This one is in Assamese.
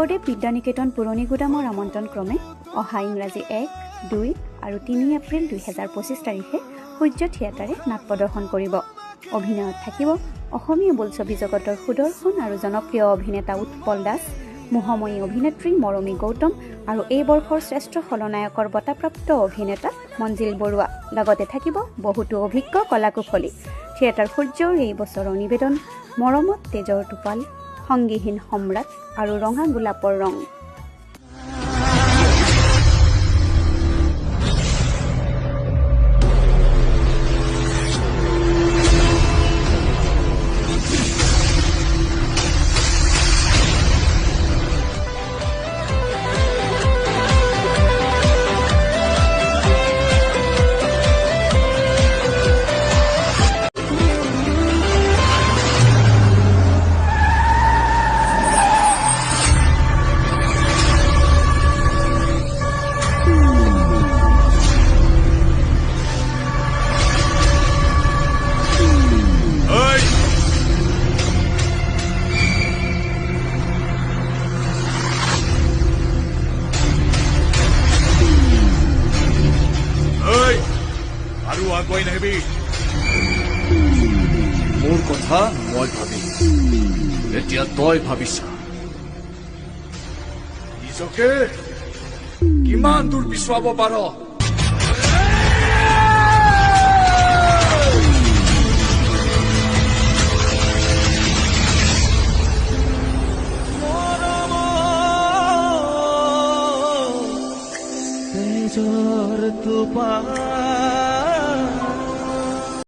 শংকৰদেৱ বিদ্যানিকেতন পুৰণি গুদামৰ আমন্ত্ৰণ ক্ৰমে অহা ইংৰাজী 1, 2 আৰু 3 এপ্ৰিল 2025 তাৰিখে সূৰ্য থিয়েটাৰে নাট প্ৰদৰ্শন কৰিব। অভিনয়ত থাকিব অসমীয়া বোলছবি জগতৰ সুদৰ্শন আৰু জনপ্ৰিয় অভিনেতা উৎপল দাস, মোহময়ী অভিনেত্ৰী মৰমী গৌতম আৰু এই বৰ্ষৰ শ্ৰেষ্ঠ খলনায়কৰ বঁটাপ্ৰাপ্ত অভিনেতা মঞ্জিল বৰুৱা। লগতে থাকিব বহুতো অভিজ্ঞ কলাকুশলী। থিয়েটাৰ সূৰ্যৰ এই বছৰৰ নিবেদন মৰমত তেজৰ টোপাল, সংগীহীন সম্ৰাট আৰু ৰঙা গোলাপৰ ৰং। মোৰ কথা মই ভাবি এতিয়া তই ভাবিছা নিজকে কিমান দূৰ পিছুৱাব পাৰ।